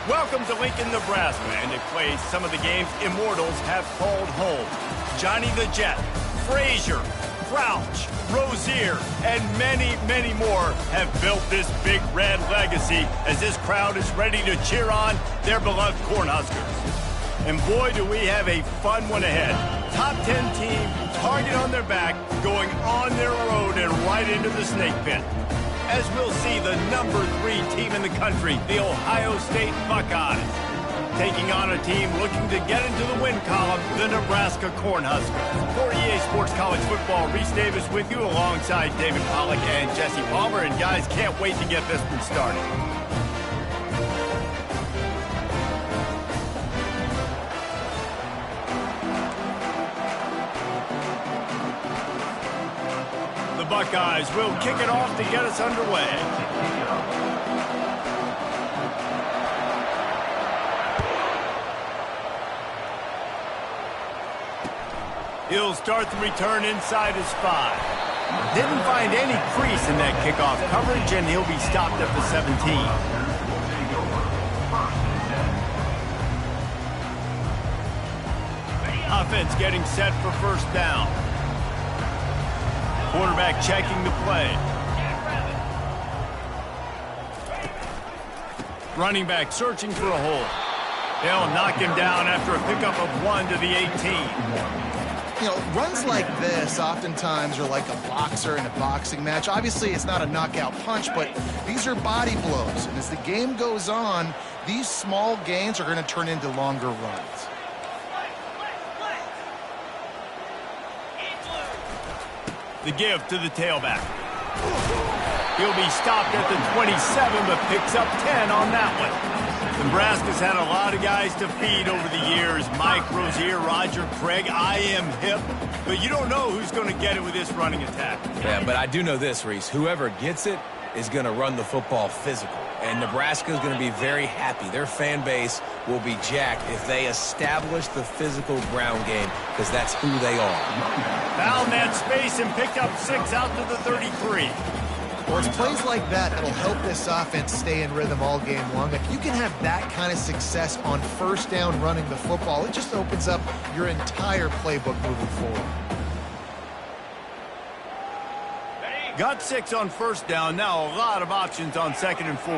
Welcome to Lincoln, Nebraska, and it plays some of the games immortals have called home. Johnny the Jet, Frazier, Crouch, Rozier, and many, many more have built this big red legacy as this crowd is ready to cheer on their beloved Cornhuskers. And boy, do we have a fun one ahead. Top 10 team, target on their back, going on their road and right into the snake pit. As we'll see the number 3 team in the country, the Ohio State Buckeyes, taking on a team looking to get into the win column, the Nebraska Cornhuskers. For EA Sports College Football, Reese Davis with you alongside David Pollack and Jesse Palmer. And guys, can't wait to get this one started. Buckeyes will kick it off to get us underway. He'll start the return inside his 5. Didn't find any crease in that kickoff coverage, and he'll be stopped at the 17. Offense getting set for first down. Quarterback checking the play. Running back searching for a hole. They'll knock him down after a pickup of 1 to the 18. You know, runs like this oftentimes are like a boxer in a boxing match. Obviously, it's not a knockout punch, but these are body blows. And as the game goes on, these small gains are going to turn into longer runs. The give to the tailback. He'll be stopped at the 27, but picks up 10 on that one. Nebraska's had a lot of guys to feed over the years. Mike, Rozier, Roger, Craig. I am hip. But you don't know who's going to get it with this running attack. Yeah, but I do know this, Reese. Whoever gets it is going to run the football physical. And Nebraska is going to be very happy. Their fan base will be jacked if they establish the physical ground game, because that's who they are. Found that space and picked up 6 out to the 33. Well, it's plays like that that'll help this offense stay in rhythm all game long. If you can have that kind of success on first down running the football, it just opens up your entire playbook moving forward. Got 6 on first down. Now a lot of options on 2nd and 4.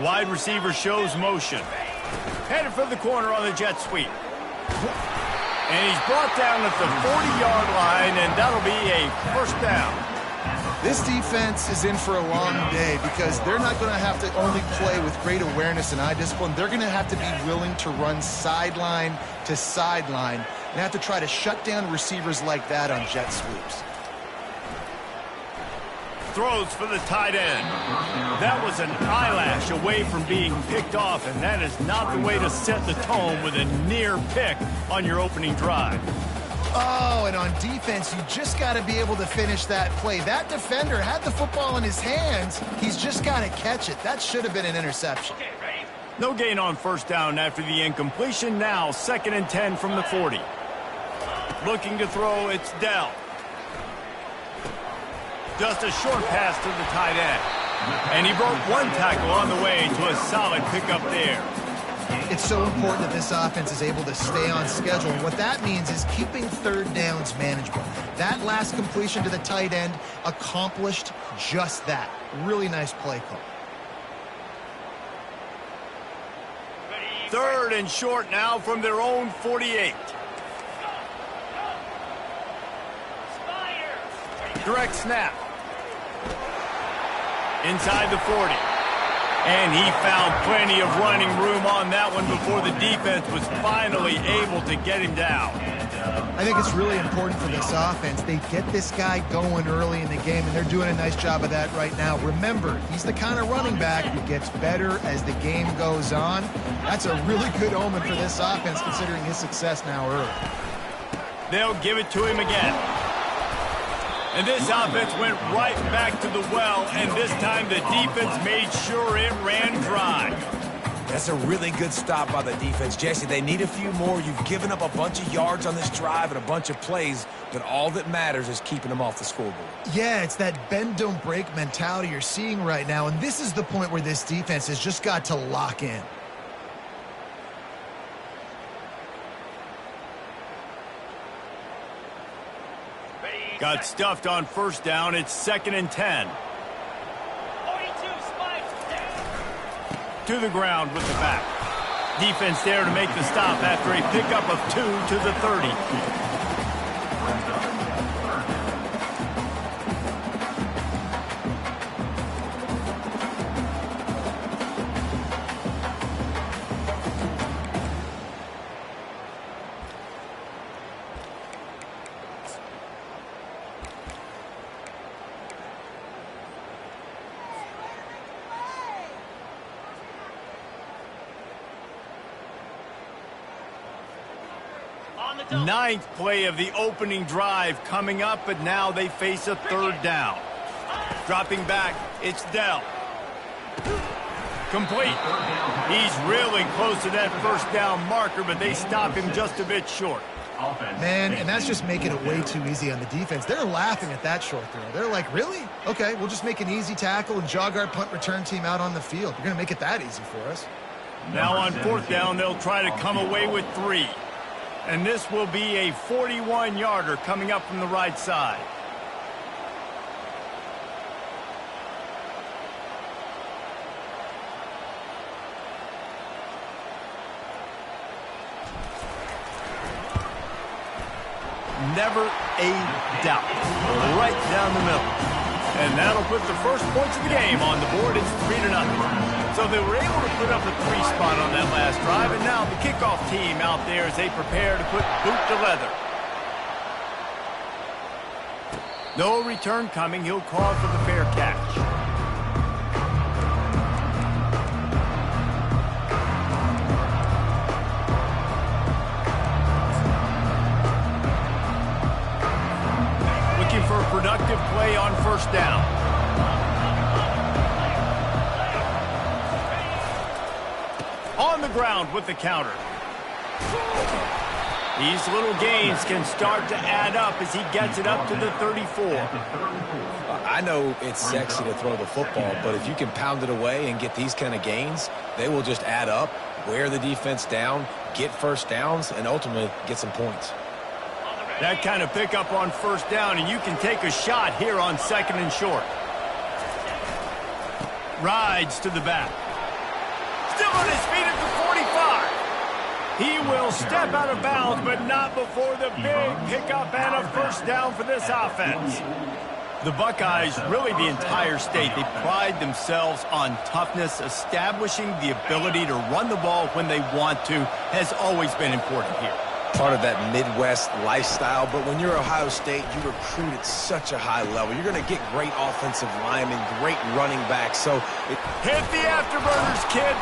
Wide receiver shows motion. Headed for the corner on the jet sweep. And he's brought down at the 40-yard line, and that'll be a first down. This defense is in for a long day because they're not going to have to only play with great awareness and eye discipline. They're going to have to be willing to run sideline to sideline and have to try to shut down receivers like that on jet sweeps. Throws for the tight end. That was an eyelash away from being picked off, and that is not the way to set the tone with a near pick on your opening drive. Oh, and on defense, you just got to be able to finish that play. That defender had the football in his hands. He's just got to catch it. That should have been an interception. No gain on first down after the incompletion. Now 2nd and 10 from the 40. Looking to throw, it's Dell. Just a short pass to the tight end. And he broke 1 tackle on the way to a solid pickup there. It's so important that this offense is able to stay on schedule. And what that means is keeping third downs manageable. That last completion to the tight end accomplished just that. Really nice play call. 3rd and short now from their own 48. Direct snap. Inside the 40. And he found plenty of running room on that one before the defense was finally able to get him down. I think it's really important for this offense. They get this guy going early in the game, and they're doing a nice job of that right now. Remember, he's the kind of running back who gets better as the game goes on. That's a really good omen for this offense, considering his success now early. They'll give it to him again. And this offense went right back to the well, and this time the defense made sure it ran dry. That's a really good stop by the defense. Jesse, they need a few more. You've given up a bunch of yards on this drive and a bunch of plays, but all that matters is keeping them off the scoreboard. Yeah, it's that bend, don't break mentality you're seeing right now, and this is the point where this defense has just got to lock in. Got stuffed on first down. It's 2nd and 10. To the ground with the back. Defense there to make the stop after a pickup of 2 to the 30. Ninth play of the opening drive coming up, but now they face a 3rd down. Dropping back, it's Dell. Complete. He's really close to that 1st down marker, but they stop him just a bit short. Man, and that's just making it way too easy on the defense. They're laughing at that short throw. They're like, really? Okay, we'll just make an easy tackle and jog our punt return team out on the field. You're going to make it that easy for us. Now on 4th down, they'll try to come away with 3. And this will be a 41-yarder coming up from the right side. Never a doubt. Right down the middle. And that'll put the first points of the game on the board. It's 3-0. So they were able to put up a 3 spot on that last drive, and now the kickoff team out there as they prepare to put boot to leather. No return coming. He'll call for the fair catch. Looking for a productive play on 1st down. On the ground with the counter. These little gains can start to add up as he gets it up to the 34. I know it's sexy to throw the football, but if you can pound it away and get these kind of gains, they will just add up, wear the defense down, get 1st downs, and ultimately get some points. That kind of pickup on 1st down, and you can take a shot here on 2nd and short. Rides to the back. Still on his feet at the 45. He will step out of bounds, but not before the big pickup and a 1st down for this offense. The Buckeyes, really the entire state, they pride themselves on toughness. Establishing the ability to run the ball when they want to has always been important here. Part of that Midwest lifestyle, but when you're Ohio State, you recruit at such a high level. You're going to get great offensive linemen, great running backs. So hit the afterburners, kid.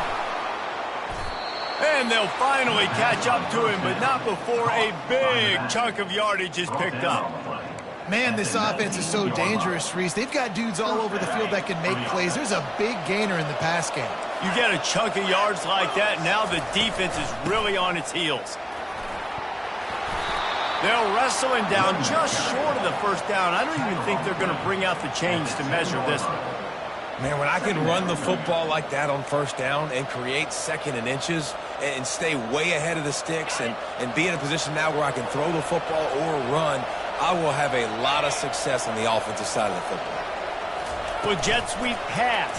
And they'll finally catch up to him, but not before a big chunk of yardage is picked up. Man, this offense is so dangerous, Reese. They've got dudes all over the field that can make plays. There's a big gainer in the pass game. You get a chunk of yards like that, now the defense is really on its heels. They'll wrestle him down just short of the 1st down. I don't even think they're going to bring out the chains to measure this one. Man, when I can run the football like that on 1st down and create 2nd and inches and stay way ahead of the sticks and be in a position now where I can throw the football or run, I will have a lot of success on the offensive side of the football. With jet sweep pass.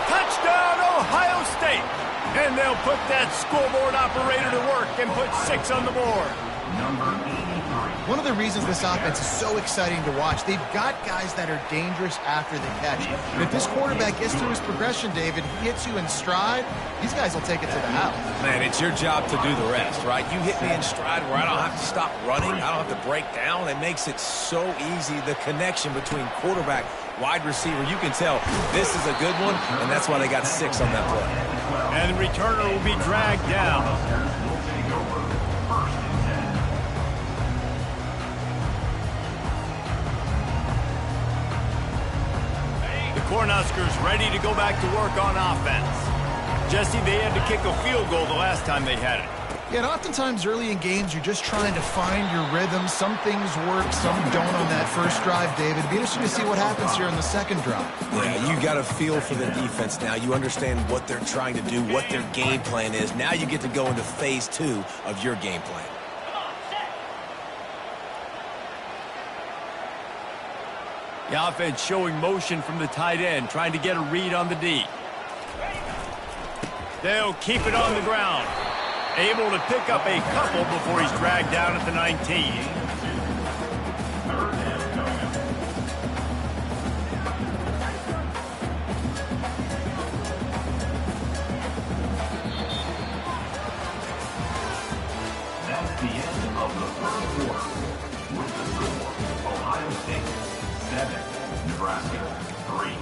Touchdown, Ohio State. And they'll put that scoreboard operator to work and put 6 on the board. One of the reasons this offense is so exciting to watch, they've got guys that are dangerous after the catch. And if this quarterback gets through his progression, David, he hits you in stride, these guys will take it to the house. Man, it's your job to do the rest, right? You hit me in stride where I don't have to stop running. I don't have to break down. It makes it so easy, the connection between quarterback, wide receiver. You can tell this is a good one, and that's why they got 6 on that play. And the returner will be dragged down. Cornhuskers ready to go back to work on offense. Jesse, they had to kick a field goal the last time they had it. Yeah, and oftentimes early in games, you're just trying to find your rhythm. Some things work, some don't on that first drive, David. It'd be interesting to see what happens here on the second drive. Yeah, you got a feel for the defense now. You understand what they're trying to do, what their game plan is. Now you get to go into phase 2 of your game plan. The offense showing motion from the tight end, trying to get a read on the D. They'll keep it on the ground. Able to pick up a couple before he's dragged down at the 19. That's the end of the first quarter. With the score, Ohio State 7, Nebraska 3.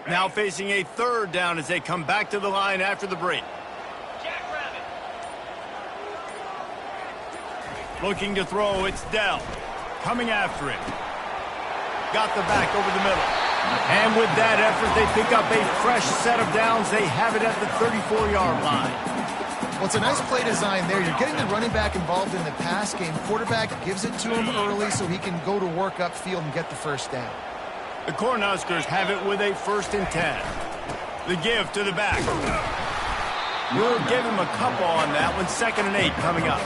Now facing a third down as they come back to the line after the break. Looking to throw, it's Dell. Coming after him. Got the back over the middle. And with that effort, they pick up a fresh set of downs. They have it at the 34-yard line. Well, it's a nice play design there. You're getting the running back involved in the pass game. Quarterback gives it to him early so he can go to work upfield and get the first down. The Cornhuskers have it with a 1st and 10. The give to the back. We'll give him a couple on that one. 2nd and 8 coming up.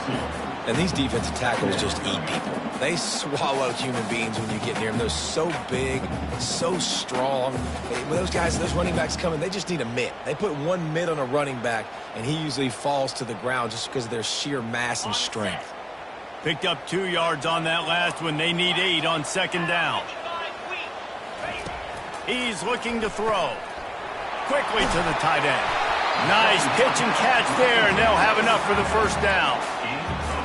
And these defensive tackles just eat people. They swallow human beings when you get near them. They're so big, so strong. When those guys, those running backs come in, they just need a mitt. They put one mitt on a running back, and he usually falls to the ground just because of their sheer mass and strength. Picked up 2 yards on that last one. They need 8 on 2nd down. He's looking to throw. Quickly to the tight end. Nice pitch and catch there, and they'll have enough for the 1st down.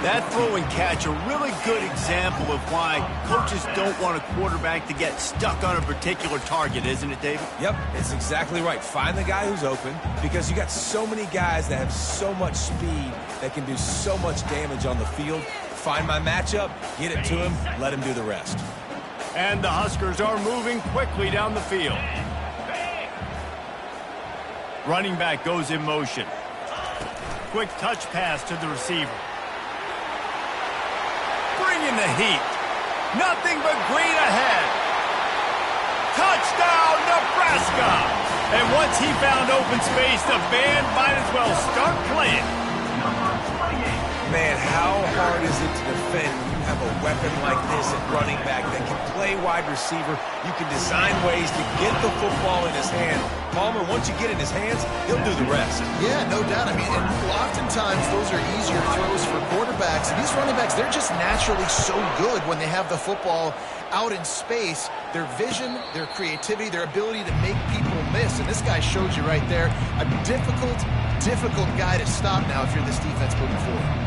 That throw and catch, a really good example of why coaches don't want a quarterback to get stuck on a particular target, isn't it, David? Yep, it's exactly right. Find the guy who's open, because you got so many guys that have so much speed that can do so much damage on the field. Find my matchup, get it to him, let him do the rest. And the Huskers are moving quickly down the field. Running back goes in motion. Quick touch pass to the receiver. Bringing the heat. Nothing but green ahead. Touchdown, Nebraska! And once he found open space, the band might as well start playing. Man, how hard is it to defend when you have a weapon like this at running back that can play wide receiver? You can design ways to get the football in his hand. Palmer, once you get it in his hands, he'll do the rest. Yeah, no doubt. I mean, and oftentimes those are easier throws for quarterbacks. And these running backs, they're just naturally so good when they have the football out in space. Their vision, their creativity, their ability to make people miss. And this guy showed you right there, a difficult guy to stop now if you're this defense moving forward.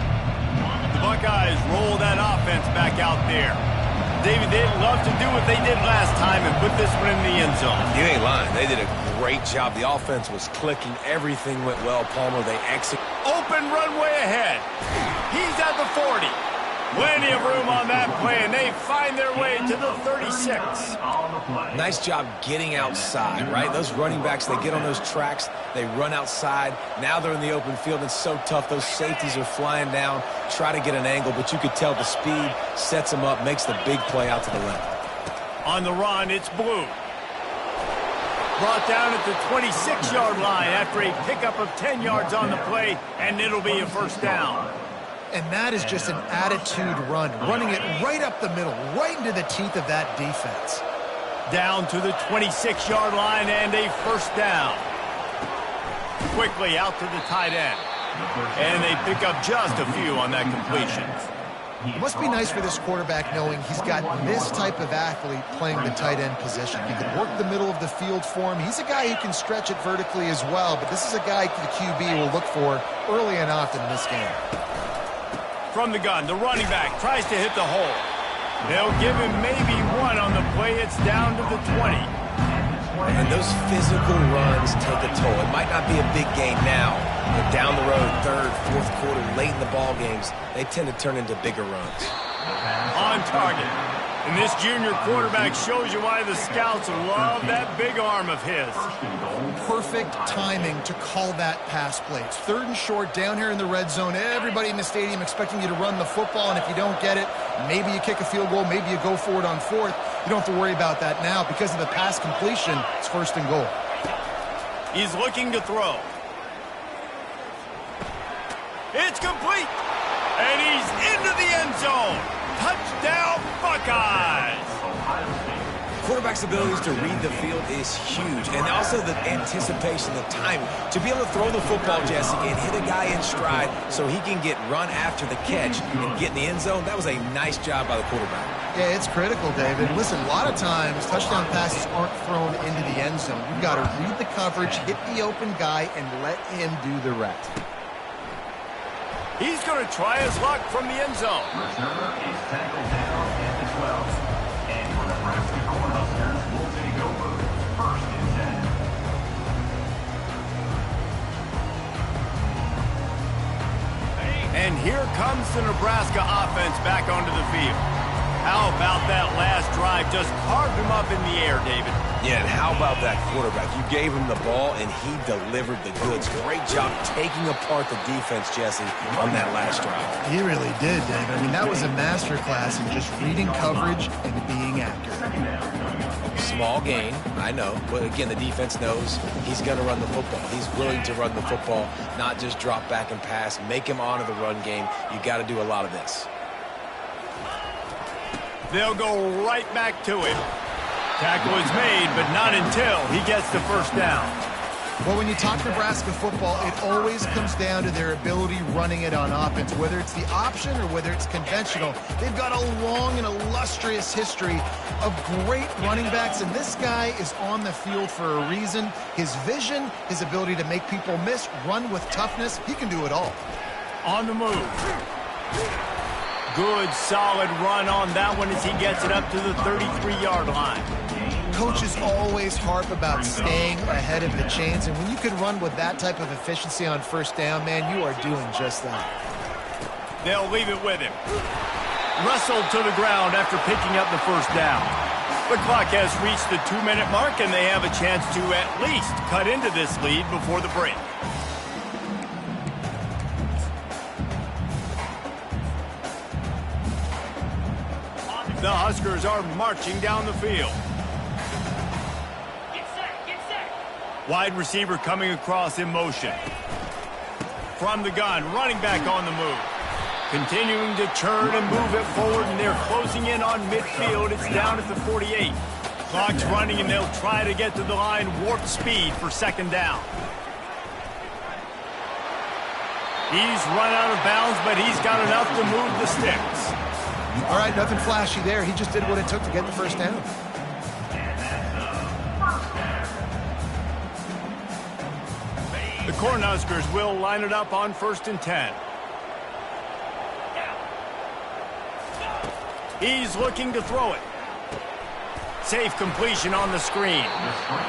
The Buckeyes roll that offense back out there. David, they'd love to do what they did last time and put this one in the end zone. You ain't lying. They did a great job. The offense was clicking. Everything went well. Palmer, they executed. Open runway ahead. He's at the 40. Plenty of room on that play, and they find their way to the 36. Nice job getting outside, right? Those running backs, they get on those tracks, they run outside. Now they're in the open field. It's so tough. Those safeties are flying down, try to get an angle, but you could tell the speed sets them up, makes the big play out to the left. On the run, it's Blue. Brought down at the 26-yard line after a pickup of 10 yards on the play, and it'll be a 1st down. And that is just an attitude run, running it right up the middle, right into the teeth of that defense. Down to the 26-yard line and a 1st down. Quickly out to the tight end. And they pick up just a few on that completion. It must be nice for this quarterback knowing he's got this type of athlete playing the tight end position. He can work the middle of the field for him. He's a guy who can stretch it vertically as well, but this is a guy the QB will look for early and often in this game. From the gun, the running back tries to hit the hole. They'll give him maybe one on the play. It's down to the 20. And those physical runs take a toll. It might not be a big game now, but down the road, third, fourth quarter, late in the ball games, they tend to turn into bigger runs. On target. And this junior quarterback shows you why the scouts love that big arm of his. Perfect timing to call that pass play. It's 3rd and short down here in the red zone. Everybody in the stadium expecting you to run the football, and if you don't get it, maybe you kick a field goal, maybe you go for it on 4th. You don't have to worry about that now. Because of the pass completion, it's 1st and goal. He's looking to throw. It's complete. And he's into the end zone. Touchdown, Buckeyes! Quarterback's abilities to read the field is huge, and also the anticipation, the timing. To be able to throw the football, Jesse, and hit a guy in stride so he can get run after the catch and get in the end zone, that was a nice job by the quarterback. Yeah, it's critical, David. Listen, a lot of times touchdown passes aren't thrown into the end zone. You've got to read the coverage, hit the open guy, and let him do the rest. He's going to try his luck from the end zone. Returner is tackled down at the 12. And for Nebraska Cornhuskers will take over 1st and 10. And here comes the Nebraska offense back onto the field. How about that last drive? Just carved him up in the air, David. Yeah, and how about that quarterback? You gave him the ball, and he delivered the goods. Great job taking apart the defense, Jesse, on that last drive. He really did, David. I mean, that was a masterclass in just reading coverage and being accurate. Small gain, I know. But again, the defense knows he's going to run the football. He's willing to run the football, not just drop back and pass, make him honor the run game. You got to do a lot of this. They'll go right back to him. Tackle is made, but not until he gets the 1st down. Well, when you talk Nebraska football, it always comes down to their ability running it on offense. Whether it's the option or whether it's conventional, they've got a long and illustrious history of great running backs, and this guy is on the field for a reason. His vision, his ability to make people miss, run with toughness, he can do it all. On the move. Good, solid run on that one as he gets it up to the 33-yard line. Coaches always harp about staying ahead of the chains, and when you can run with that type of efficiency on 1st down, man, you are doing just that. They'll leave it with him. Wrestled to the ground after picking up the 1st down. The clock has reached the 2-minute mark, and they have a chance to at least cut into this lead before the break. The Huskers are marching down the field. Get set. Wide receiver coming across in motion. From the gun, running back on the move. Continuing to churn and move it forward, and they're closing in on midfield. It's down at the 48. Clock's running, and they'll try to get to the line warp speed for 2nd down. He's run out of bounds, but he's got enough to move the sticks. All right, nothing flashy there. He just did what it took to get the 1st down. The Cornhuskers will line it up on 1st and 10. He's looking to throw it. Safe completion on the screen.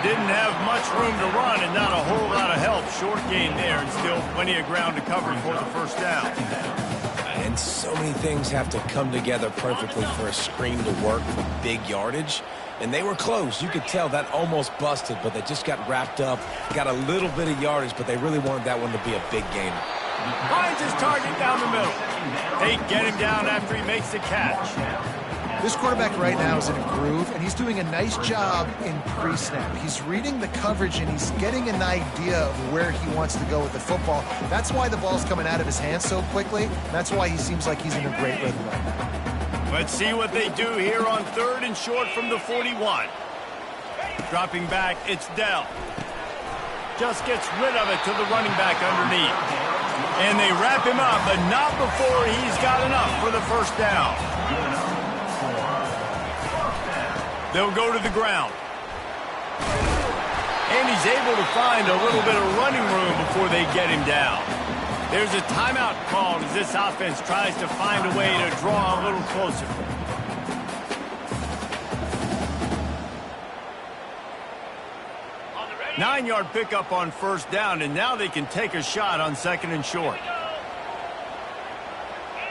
Didn't have much room to run and not a whole lot of help. Short gain there and still plenty of ground to cover for the 1st down. And so many things have to come together perfectly for a screen to work for big yardage. And they were close. You could tell that almost busted, but they just got wrapped up, got a little bit of yardage, but they really wanted that one to be a big gainer. Finds his target down the middle. They get him down after he makes the catch. This quarterback right now is in a groove, and he's doing a nice job in pre-snap. He's reading the coverage, and he's getting an idea of where he wants to go with the football. That's why the ball's coming out of his hands so quickly. That's why he seems like he's in a great rhythm right now. Let's see what they do here on 3rd and short from the 41. Dropping back, it's Dell. Just gets rid of it to the running back underneath. And they wrap him up, but not before he's got enough for the 1st down. They'll go to the ground. And he's able to find a little bit of running room before they get him down. There's a timeout called as this offense tries to find a way to draw a little closer. 9-yard pickup on first down, and now they can take a shot on 2nd and short.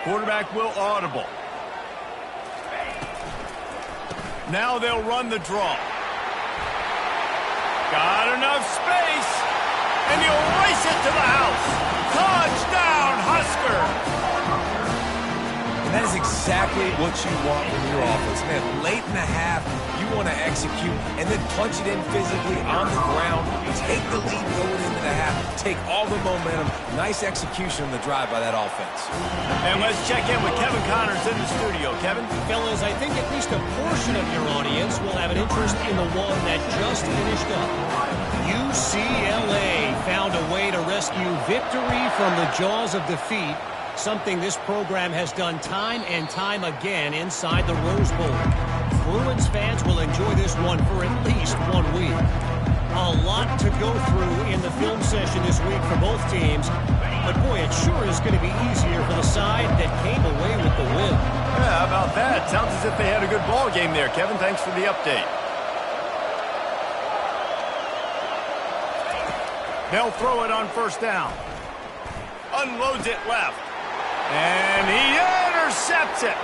Quarterback will audible. Now they'll run the draw. Got enough space, and he'll race it to the house. Touchdown, Husker! And that is exactly what you want in your offense. Man, late in the half, you want to execute and then punch it in physically on the ground. Take the lead going into the half. Take all the momentum. Nice execution on the drive by that offense. And let's check in with Kevin Connors in the studio. Kevin? Fellas, I think at least a portion of your audience will have an interest in the one that just finished up. UCLA found a way to rescue victory from the jaws of defeat. Something this program has done time and time again inside the Rose Bowl. Bruins fans will enjoy this one for at least 1 week. A lot to go through in the film session this week for both teams. But boy, it sure is going to be easier for the side that came away with the win. Yeah, how about that? Sounds as if they had a good ball game there. Kevin, thanks for the update. They'll throw it on first down. Unloads it left. And he intercepts it.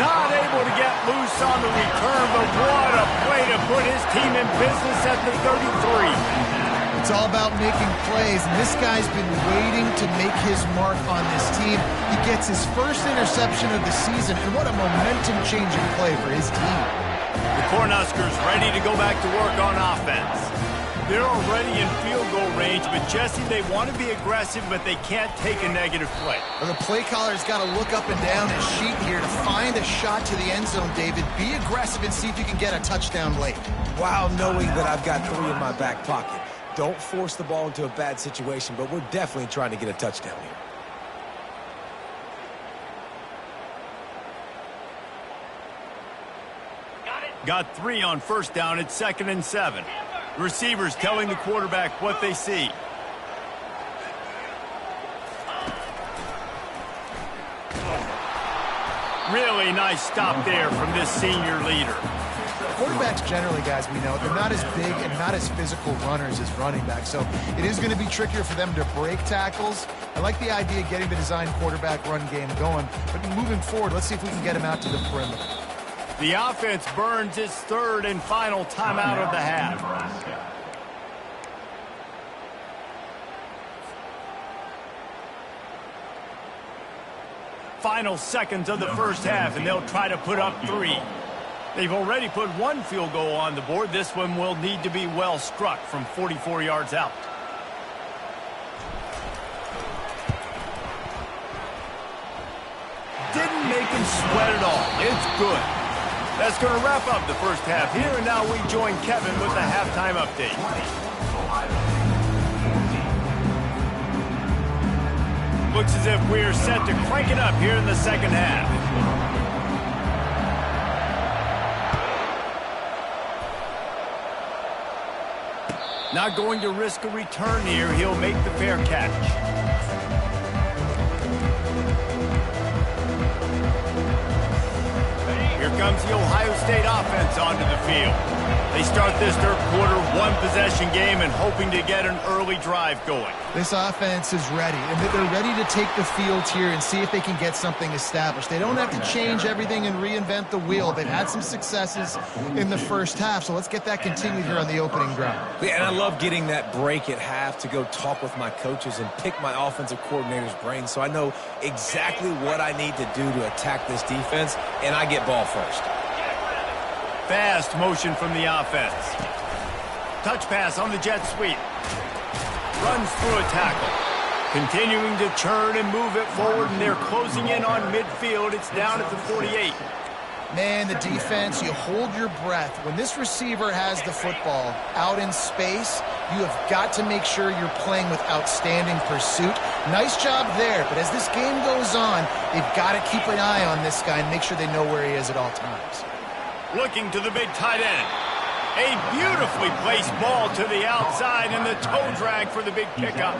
Not able to get loose on the return, but what a play to put his team in business at the 33. It's all about making plays, and this guy's been waiting to make his mark on this team. He gets his first interception of the season, and what a momentum-changing play for his team. The Cornhuskers ready to go back to work on offense. They're already in field goal range, but Jesse, they want to be aggressive, but they can't take a negative play. Well, the play caller's got to look up and down his sheet here to find a shot to the end zone, David. Be aggressive and see if you can get a touchdown late. While knowing that I've got 3 in my back pocket. Don't force the ball into a bad situation, but we're definitely trying to get a touchdown here. Got 3 on first down at 2nd and 7. Receivers telling the quarterback what they see. Really nice stop there from this senior leader. Quarterbacks generally, guys, we know, they're not as big and not as physical runners as running backs, so it is going to be trickier for them to break tackles. I like the idea of getting the design quarterback run game going, but moving forward, let's see if we can get him out to the perimeter. The offense burns its 3rd and final timeout of the half. Final seconds of the first half, and they'll try to put up 3. They've already put 1 field goal on the board. This one will need to be well struck from 44 yards out. Didn't make him sweat at all. It's good. That's going to wrap up the first half here, and now we join Kevin with the halftime update. Looks as if we're set to crank it up here in the second half. Not going to risk a return here. He'll make the fair catch. Here comes the Ohio State offense onto the field. They start this third quarter 1-possession game and hoping to get an early drive going. This offense is ready, and they're ready to take the field here and see if they can get something established. They don't have to change everything and reinvent the wheel. They've had some successes in the first half, so let's get that continued here on the opening drive. Yeah, and I love getting that break at half to go talk with my coaches and pick my offensive coordinator's brain so I know exactly what I need to do to attack this defense, and I get ball first. Fast motion from the offense. Touch pass on the jet sweep. Runs through a tackle. Continuing to turn and move it forward, and they're closing in on midfield. It's down at the 48. Man, the defense, you hold your breath. When this receiver has the football out in space, you have got to make sure you're playing with outstanding pursuit. Nice job there, but as this game goes on, they've got to keep an eye on this guy and make sure they know where he is at all times. Looking to the big tight end. A beautifully placed ball to the outside, and the toe drag for the big pickup.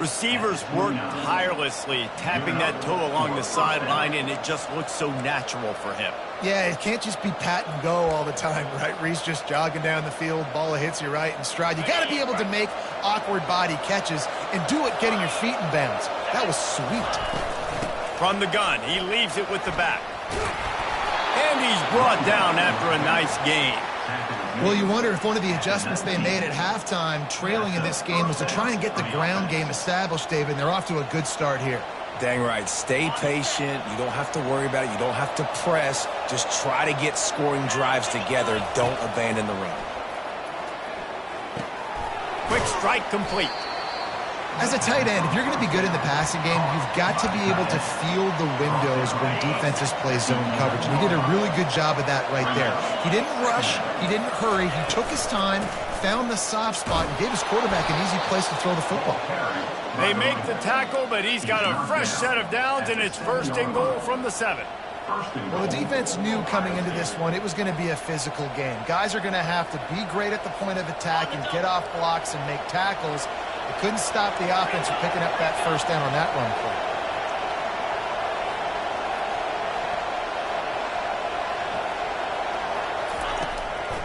Receivers work tirelessly, tapping that toe along the sideline, and it just looks so natural for him. Yeah, it can't just be pat and go all the time, right? Reese just jogging down the field, ball hits you right in stride. You got to be able to make awkward body catches and do it getting your feet in bounds. That was sweet. From the gun, he leaves it with the back. And he's brought down after a nice gain. Well, you wonder if one of the adjustments they made at halftime, trailing in this game, was to try and get the ground game established, David, and they're off to a good start here. Dang right. Stay patient. You don't have to worry about it. You don't have to press. Just try to get scoring drives together. Don't abandon the run. Quick strike complete. As a tight end, if you're going to be good in the passing game, you've got to be able to feel the windows when defenses play zone coverage. And he did a really good job of that right there. He didn't rush. He didn't hurry. He took his time, found the soft spot, and gave his quarterback an easy place to throw the football. They make the tackle, but he's got a fresh set of downs, and it's first and goal from the 7. Well, the defense knew coming into this one it was going to be a physical game. Guys are going to have to be great at the point of attack and get off blocks and make tackles. They couldn't stop the offense from picking up that first down on that run play.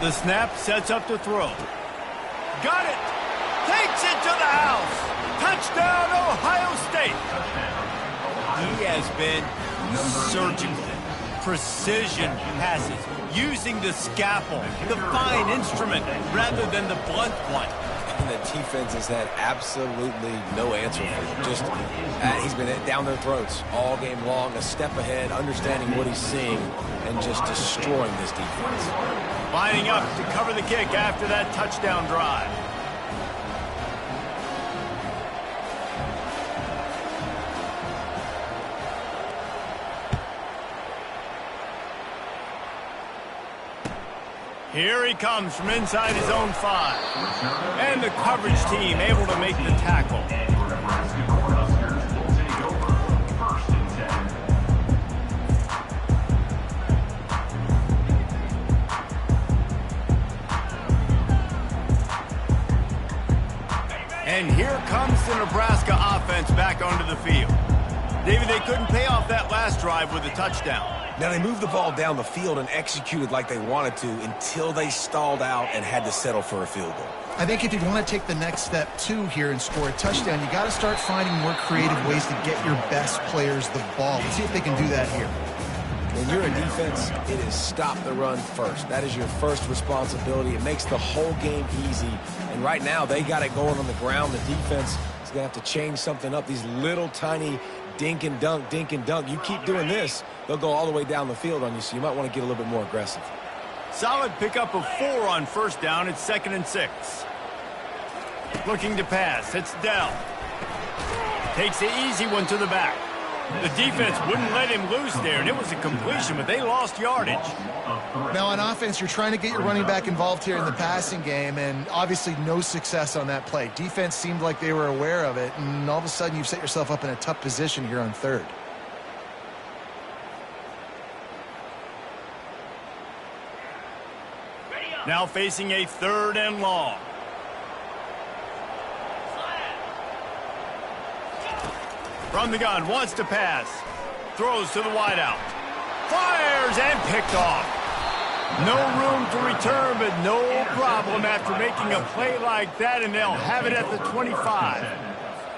The snap sets up to throw. Got it! Takes it to the house! Touchdown, Ohio State! He has been surgical. Precision passes, using the scalpel, the fine instrument, rather than the blunt one. And the defense has had absolutely no answer for him. Just, he's been down their throats all game long, a step ahead, understanding what he's seeing, and just destroying this defense. Lining up to cover the kick after that touchdown drive. Here he comes from inside his own 5. And the coverage team able to make the tackle. And here comes the Nebraska offense back onto the field. David, they couldn't pay off that last drive with a touchdown. Now, they moved the ball down the field and executed like they wanted to until they stalled out and had to settle for a field goal. I think if you want to take the next step, too, here and score a touchdown, you got to start finding more creative ways to get your best players the ball. Let's see if they can do that here. When you're a defense, it is stop the run first. That is your first responsibility. It makes the whole game easy. And right now, they got it going on the ground. The defense is going to have to change something up. These little tiny dink and dunk, dink and dunk. You keep doing this, they'll go all the way down the field on you, so you might want to get a little bit more aggressive. Solid pickup of 4 on first down. It's 2nd and 6. Looking to pass. It's Dell. Takes the easy one to the back. The defense wouldn't let him loose there, and it was a completion, but they lost yardage. Now, on offense, you're trying to get your running back involved here in the passing game, and obviously no success on that play. Defense seemed like they were aware of it, and all of a sudden you've set yourself up in a tough position here on 3rd. Now facing a 3rd and long. From the gun, wants to pass. Throws to the wideout. Fires and picked off. No room to return, but no problem after making a play like that, and they'll have it at the 25.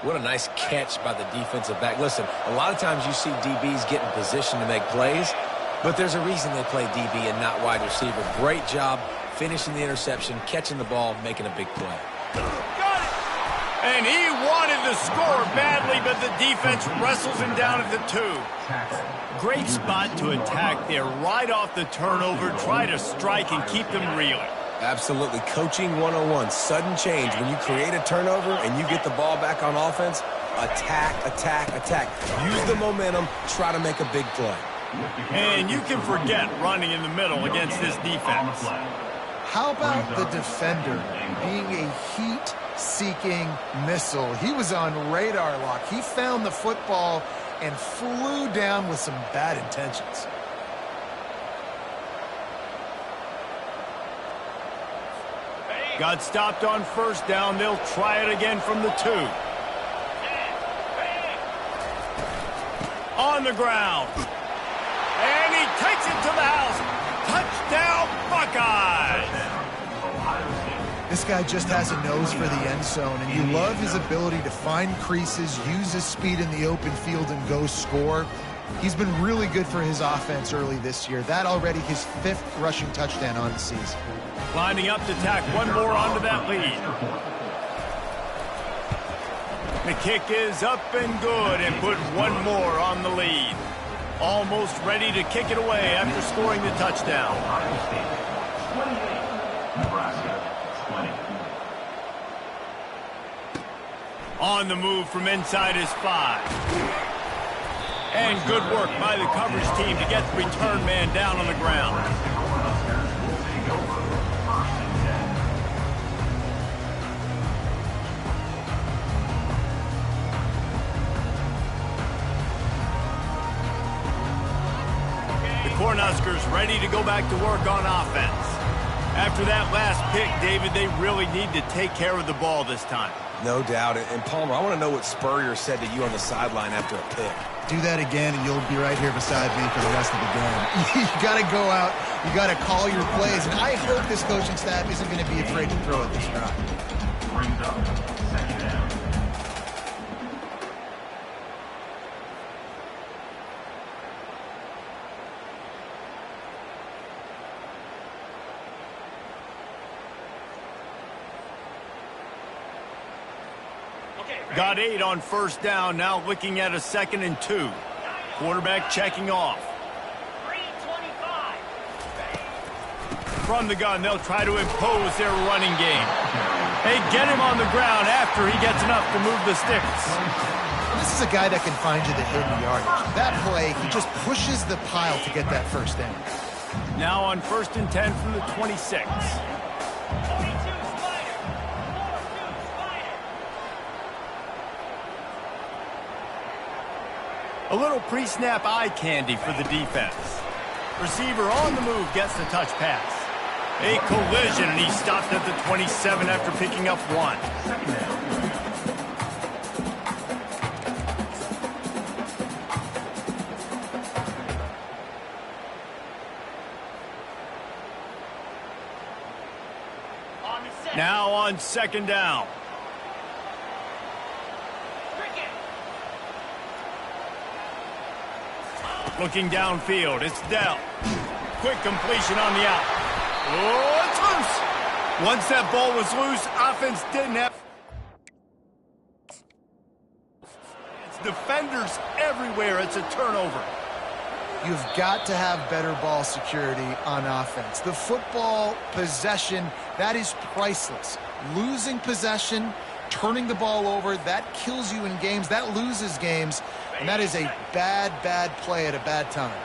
What a nice catch by the defensive back. Listen, a lot of times you see DBs get in position to make plays, but there's a reason they play DB and not wide receiver. Great job finishing the interception, catching the ball, making a big play. Got it! And he wanted to score badly, but the defense wrestles him down at the 2. Great spot to attack there, right off the turnover. Try to strike and keep them reeling. Absolutely. Coaching 101. Sudden change. When you create a turnover and you get the ball back on offense, attack, attack, attack. Use the momentum. Try to make a big play. And you can forget running in the middle against this defense. How about the defender being a heat-seeking missile? He was on radar lock. He found the football and flew down with some bad intentions. Got stopped on first down. They'll try it again from the 2. On the ground. And he takes it to the house. Buckeyes! This guy just has a nose for the end zone, and you love his ability to find creases, use his speed in the open field, and go score. He's been really good for his offense early this year. That already his 5th rushing touchdown on the season. Lining up to tack one more onto that lead. The kick is up and good and put one more on the lead. Almost ready to kick it away after scoring the touchdown. Ohio State 28, Nebraska 20. On the move from inside his 5. And good work by the coverage team to get the return man down on the ground. Cornhuskers ready to go back to work on offense. After that last pick, David, they really need to take care of the ball this time. No doubt. And Palmer, I want to know what Spurrier said to you on the sideline after a pick. Do that again, and you'll be right here beside me for the rest of the game. You got to go out. You got to call your plays. And I hope this coaching staff isn't going to be afraid to throw at this drive. Brings up second down. Got 8 on first down, now looking at a 2nd and 2. Quarterback checking off. From the gun, they'll try to impose their running game. They get him on the ground after he gets enough to move the sticks. This is a guy that can find you the hidden yardage. That play, he just pushes the pile to get that first down. Now on 1st and 10 from the 26. A little pre-snap eye candy for the defense. Receiver on the move gets the touch pass. A collision, and he stopped at the 27 after picking up 1. Now on 2nd down. Looking downfield, it's Dell. Quick completion on the out. Oh, it's loose. Once that ball was loose, offense didn't have... It's defenders everywhere. It's a turnover. You've got to have better ball security on offense. The football possession, that is priceless. Losing possession, turning the ball over, that kills you in games. That loses games. And that is a bad, bad play at a bad time.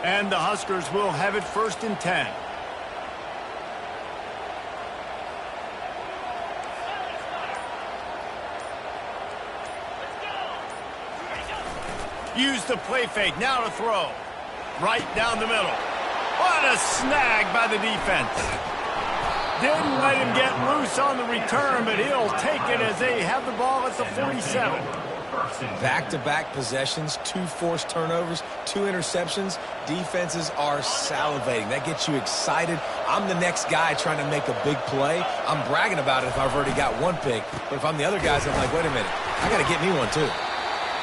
And the Huskers will have it 1st and 10. Use the play fake, now to throw. Right down the middle. What a snag by the defense. Didn't let him get loose on the return, but he'll take it as they have the ball at the 47. Back-to-back possessions, 2 forced turnovers, 2 interceptions. Defenses are salivating. That gets you excited. I'm the next guy trying to make a big play. I'm bragging about it if I've already got 1 pick. But if I'm the other guys, I'm like, wait a minute, I got to get me 1 too.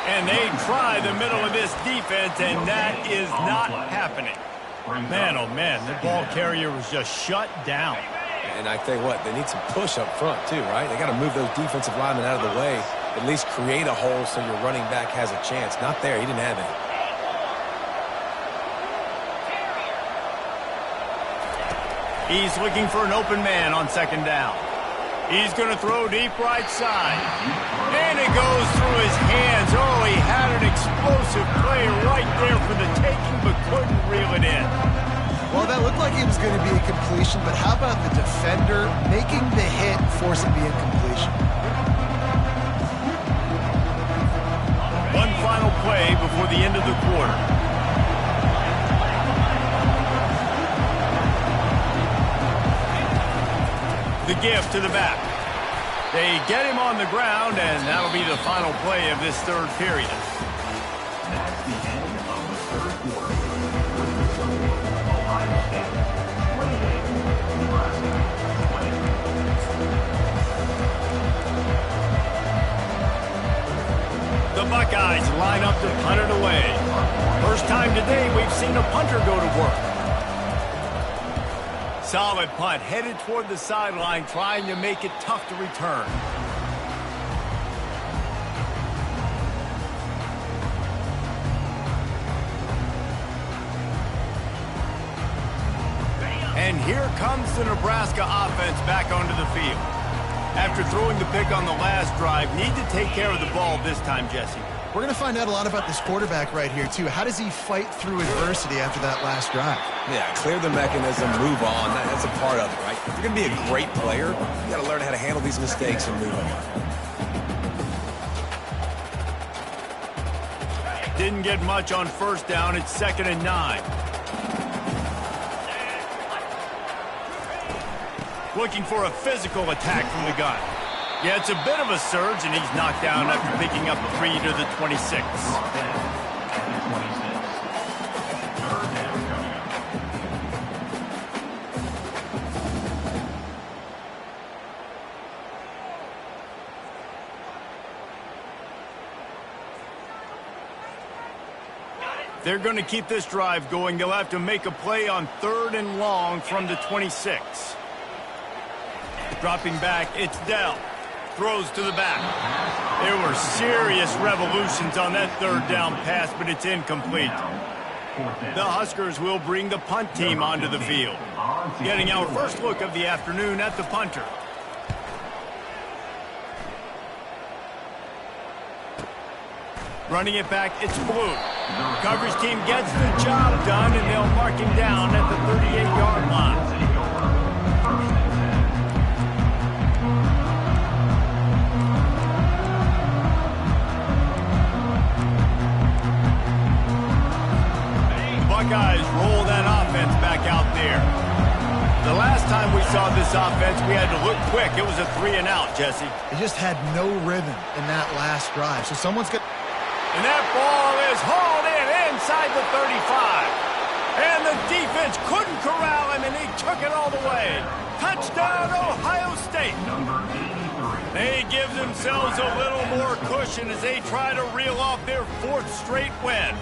And they try the middle of this defense, and that is not happening. Man, oh man, the ball carrier was just shut down. And I tell you what, they need some push up front too, right? They got to move those defensive linemen out of the way, at least create a hole so your running back has a chance. Not there, he didn't have it. He's looking for an open man on 2nd down. He's going to throw deep right side. And it goes through his hands. Oh, he had an explosive play right there for the taking, but couldn't reel it in. Well, that looked like it was going to be a completion, but how about the defender making the hit, forcing the incompletion? One final play before the end of the quarter. The give to the back. They get him on the ground, and that'll be the final play of this 3rd period. That's the end of the 3rd quarter. Ohio State 28. line up to punt it away. First time today we've seen a punter go to work. Solid punt, headed toward the sideline, trying to make it tough to return. And here comes the Nebraska offense back onto the field. After throwing the pick on the last drive, need to take care of the ball this time, Jesse. We're going to find out a lot about this quarterback right here, too. How does he fight through adversity after that last drive? Yeah, clear the mechanism, move on. That's a part of it, right? If you're going to be a great player, you got to learn how to handle these mistakes and move on. Didn't get much on first down. It's 2nd and 9. Looking for a physical attack from the gun. Yeah, it's a bit of a surge, and he's knocked down after picking up 3 to the 26. They're going to keep this drive going. They'll have to make a play on 3rd and long from the 26. Dropping back, it's Dell. Throws to the back. There were serious revolutions on that 3rd down pass, but it's incomplete. The Huskers will bring the punt team onto the field. Getting our first look of the afternoon at the punter. Running it back, it's Blue. Coverage team gets the job done, and they'll mark him down at the 38-yard line. Buckeyes roll that offense back out there. The last time we saw this offense, we had to look quick. It was a 3-and-out, Jesse. They just had no rhythm in that last drive. So someone's got... And that ball is hauled in inside the 35. And the defense couldn't corral him, and he took it all the way. Touchdown, Ohio State. They give themselves a little more cushion as they try to reel off their 4th straight win.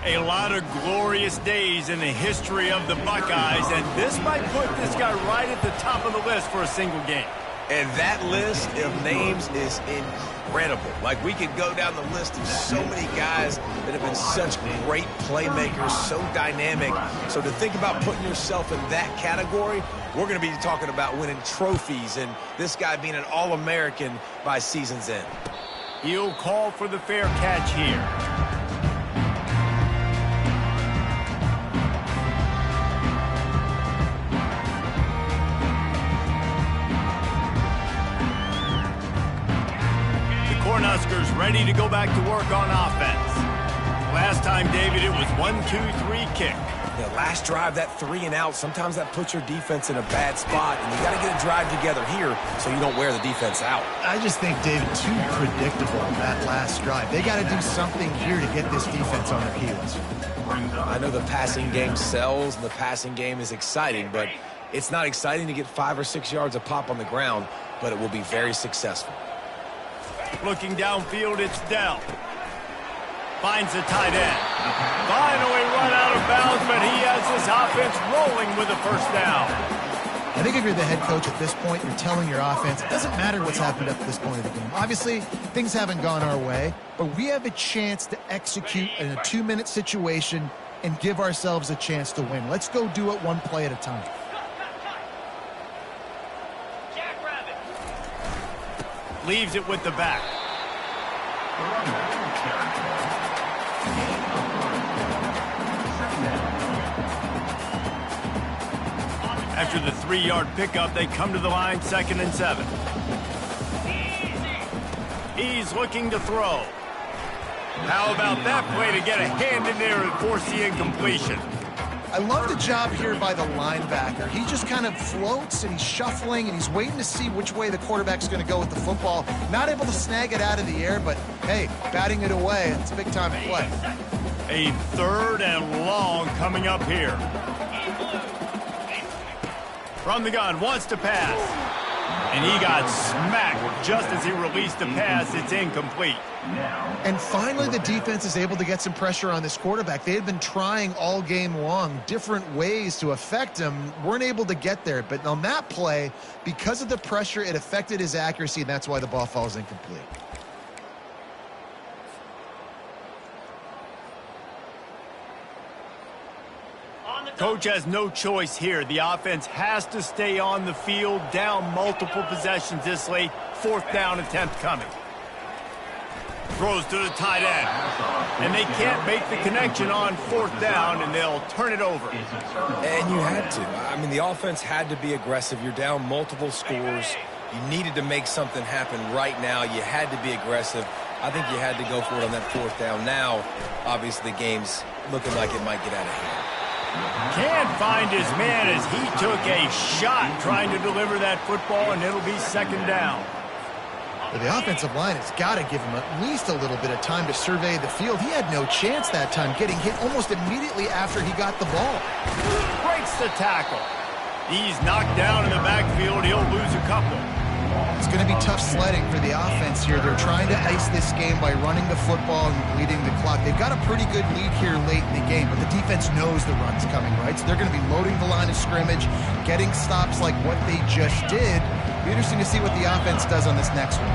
A lot of glorious days in the history of the Buckeyes, and this might put this guy right at the top of the list for a single game. And that list of names is incredible. Like, we could go down the list of so many guys that have been such great playmakers, so dynamic. So to think about putting yourself in that category, we're going to be talking about winning trophies and this guy being an All-American by season's end. He'll call for the fair catch here. Cornhuskers ready to go back to work on offense. Last time, David, it was 1-2-3 kick. Yeah, last drive, that 3-and-out, sometimes that puts your defense in a bad spot, and you got to get a drive together here so you don't wear the defense out. I just think, David, too predictable that last drive. They got to do something here to get this defense on their heels. I know the passing game sells, and the passing game is exciting, but it's not exciting to get 5 or 6 yards of pop on the ground, but it will be very successful. Looking downfield, it's Dell. Finds the tight end. Finally run out of bounds, but he has this offense rolling with a first down. I think if you're the head coach at this point, you're telling your offense, it doesn't matter what's happened up to this point of the game. Obviously, things haven't gone our way, but we have a chance to execute in a 2-minute situation and give ourselves a chance to win. Let's go do it one play at a time. Leaves it with the back. After the 3-yard pickup, they come to the line, 2nd and 7. He's looking to throw. How about that play to get a hand in there and force the incompletion? I love the job here by the linebacker. He just kind of floats, and he's shuffling, and he's waiting to see which way the quarterback's going to go with the football. Not able to snag it out of the air, but, hey, batting it away, it's a big-time play. A 3rd and long coming up here. From the gun, wants to pass. And he got smacked just as he released the pass. It's incomplete. And finally, the defense is able to get some pressure on this quarterback. They had been trying all game long different ways to affect him. Weren't able to get there. But on that play, because of the pressure, it affected his accuracy, and that's why the ball falls incomplete. Coach has no choice here. The offense has to stay on the field, down multiple possessions this late. 4th down attempt coming. Throws to the tight end. And they can't make the connection on 4th down, and they'll turn it over. And you had to. I mean, the offense had to be aggressive. You're down multiple scores. You needed to make something happen right now. You had to be aggressive. I think you had to go for it on that 4th down. Now, obviously, the game's looking like it might get out of hand. Can't find his man as he took a shot trying to deliver that football, and it'll be 2nd down. Well, the offensive line has got to give him at least a little bit of time to survey the field. He had no chance that time, getting hit almost immediately after he got the ball. Breaks the tackle. He's knocked down in the backfield. He'll lose a couple. It's going to be tough sledding for the offense here. They're trying to ice this game by running the football and bleeding the clock. They've got a pretty good lead here late in the game, but the defense knows the run's coming, right? So they're going to be loading the line of scrimmage, getting stops like what they just did. It'll be interesting to see what the offense does on this next one.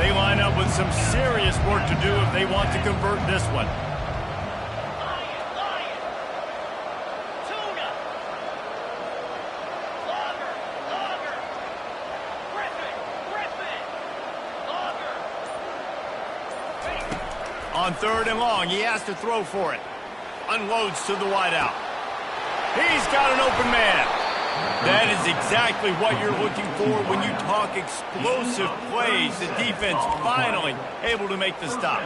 They line up with some serious work to do if they want to convert this one. On 3rd and long, he has to throw for it. Unloads to the wideout. He's got an open man. That is exactly what you're looking for when you talk explosive plays. The defense finally able to make the stop.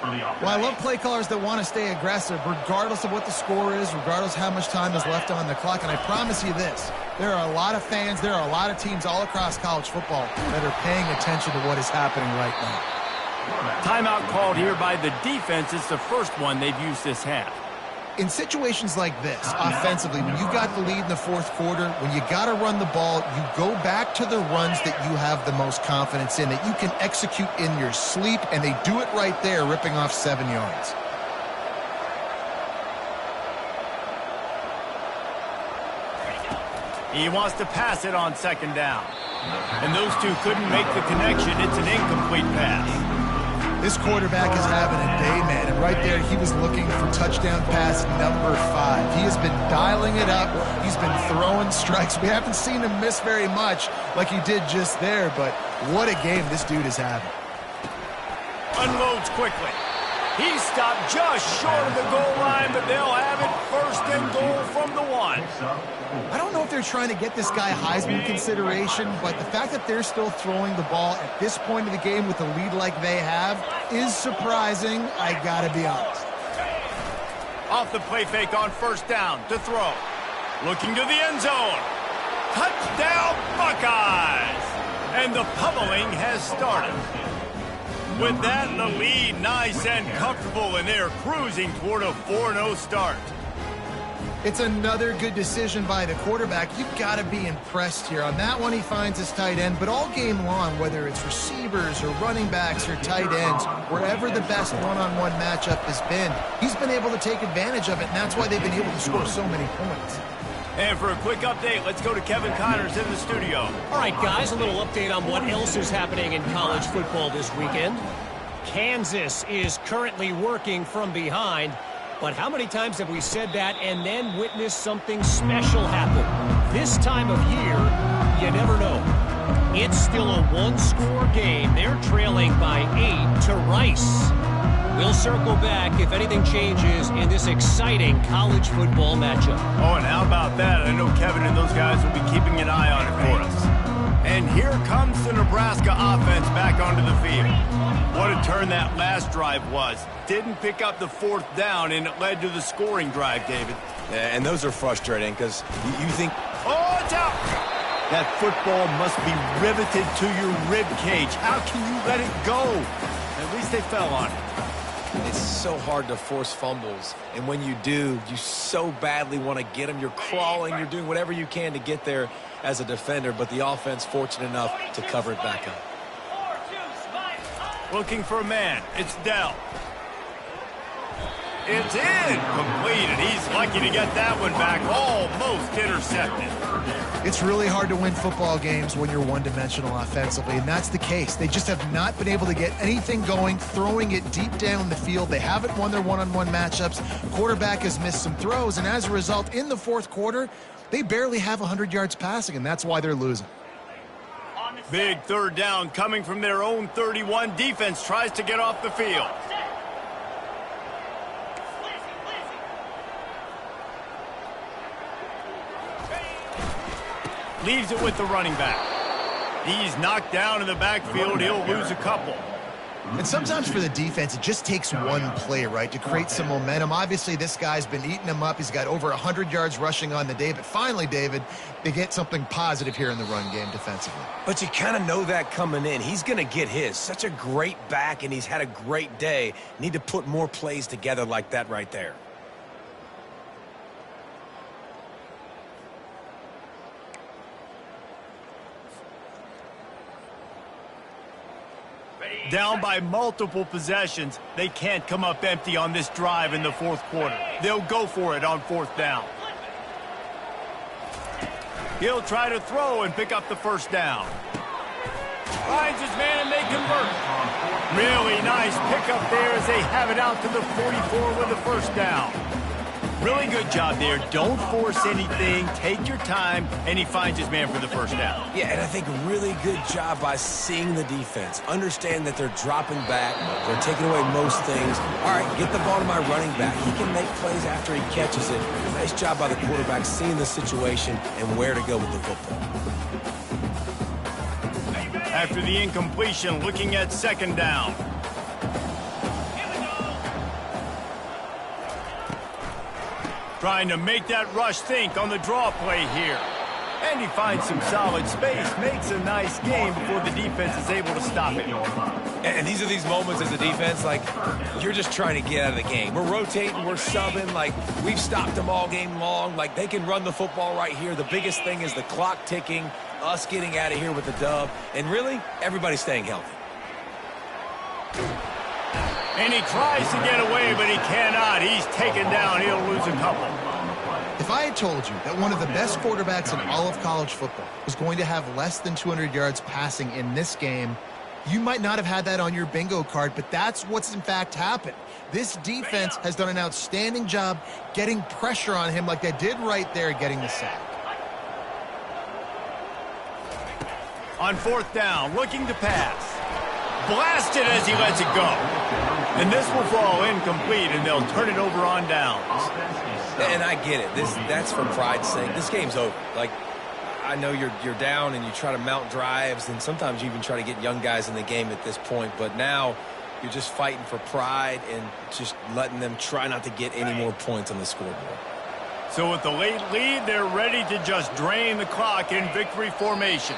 Well, I love play callers that want to stay aggressive, regardless of what the score is, regardless of how much time is left on the clock. And I promise you this, there are a lot of fans, there are a lot of teams all across college football that are paying attention to what is happening right now. Timeout called here by the defense. It's the first one they've used this half. In situations like this, offensively, when you got the lead in the 4th quarter, when you got to run the ball, you go back to the runs that you have the most confidence in, that you can execute in your sleep, and they do it right there, ripping off 7 yards. He wants to pass it on 2nd down. And those two couldn't make the connection. It's an incomplete pass. This quarterback is having a day, man, and right there he was looking for touchdown pass number 5. He has been dialing it up. He's been throwing strikes. We haven't seen him miss very much like he did just there, but what a game this dude is having. Unloads quickly. He stopped just short of the goal line, but they'll have it 1st and goal from the 1. I don't know if they're trying to get this guy Heisman consideration, but the fact that they're still throwing the ball at this point of the game with a lead like they have is surprising, I gotta be honest. Off the play fake on 1st down to throw. Looking to the end zone. Touchdown Buckeyes! And the pummeling has started. With that, the lead nice and comfortable, and they're cruising toward a 4-0 start. It's another good decision by the quarterback. You've got to be impressed here. On that one, he finds his tight end, but all game long, whether it's receivers or running backs or tight ends, wherever the best one-on-one matchup has been, he's been able to take advantage of it, and that's why they've been able to score so many points. And for a quick update, let's go to Kevin Connors in the studio. All right, guys, a little update on what else is happening in college football this weekend. Kansas is currently working from behind, but how many times have we said that and then witnessed something special happen? This time of year, you never know. It's still a one-score game. They're trailing by 8 to Rice. We'll circle back if anything changes in this exciting college football matchup. Oh, and how about that? I know Kevin and those guys will be keeping an eye on it for us. And here comes the Nebraska offense back onto the field. What a turn that last drive was. Didn't pick up the 4th down, and it led to the scoring drive, David. Yeah, and those are frustrating because you think... Oh, it's out! That football must be riveted to your rib cage. How can you let it go? At least they fell on it. It's so hard to force fumbles, and when you do, you so badly want to get them. You're crawling, you're doing whatever you can to get there as a defender, but the offense fortunate enough to cover it back up. Looking for a man. It's Dell. It's incomplete, and he's lucky to get that one back. Almost intercepted. It's really hard to win football games when you're one-dimensional offensively, and that's the case. They just have not been able to get anything going, throwing it deep down the field. They haven't won their one-on-one matchups. Quarterback has missed some throws, and as a result, in the fourth quarter, they barely have 100 yards passing, and that's why they're losing. Big third down coming from their own 31. Defense tries to get off the field. Leaves it with the running back. He's knocked down in the backfield. He'll lose a couple. And sometimes for the defense, it just takes one play, right, to create some momentum. Obviously, this guy's been eating them up. He's got over 100 yards rushing on the day. But finally, David, they get something positive here in the run game defensively. But you kind of know that coming in. He's going to get his. Such a great back, and he's had a great day. Need to put more plays together like that right there. Down by multiple possessions, they can't come up empty on this drive in the fourth quarter. They'll go for it on fourth down. He'll try to throw and pick up the first down. Finds his man and they convert. Really nice pickup there as they have it out to the 44 with the first down. Really good job there. Don't force anything. Take your time, and he finds his man for the first down. Yeah, and I think a really good job by seeing the defense. Understand that they're dropping back. They're taking away most things. All right, get the ball to my running back. He can make plays after he catches it. Nice job by the quarterback seeing the situation and where to go with the football. After the incompletion, looking at second down. Trying to make that rush think on the draw play here. And he finds some solid space, makes a nice game before the defense is able to stop it. And these are these moments as a defense, like, you're just trying to get out of the game. We're rotating, we're subbing, like, we've stopped them all game long. Like, they can run the football right here. The biggest thing is the clock ticking, us getting out of here with the dub, and really, everybody staying healthy. And he tries to get away, but he cannot. He's taken down. He'll lose a couple. If I had told you that one of the best quarterbacks in all of college football was going to have less than 200 yards passing in this game, you might not have had that on your bingo card, but that's what's in fact happened. This defense has done an outstanding job getting pressure on him like they did right there, getting the sack. On fourth down, looking to pass. Blasted as he lets it go. And this will fall incomplete, and they'll turn it over on downs. And I get it. That's for pride's sake. This game's over. Like, I know you're down and you try to mount drives, and sometimes you even try to get young guys in the game at this point. But now you're just fighting for pride and just letting them try not to get any more points on the scoreboard. So with the late lead, they're ready to just drain the clock in victory formation.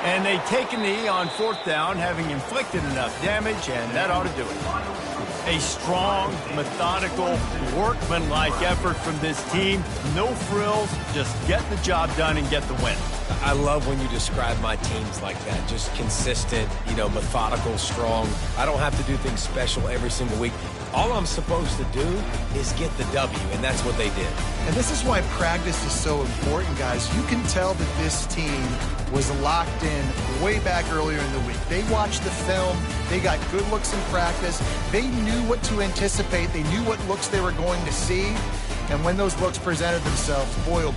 And they take a knee on fourth down, having inflicted enough damage, and that ought to do it. A strong, methodical, workmanlike effort from this team. No frills, just get the job done and get the win. I love when you describe my teams like that. Just consistent, methodical, strong. I don't have to do things special every single week. All I'm supposed to do is get the W, and that's what they did. And this is why practice is so important, guys. You can tell that this team was locked in way back earlier in the week. They watched the film. They got good looks in practice. They knew what to anticipate. They knew what looks they were going to see. And when those looks presented themselves, boy,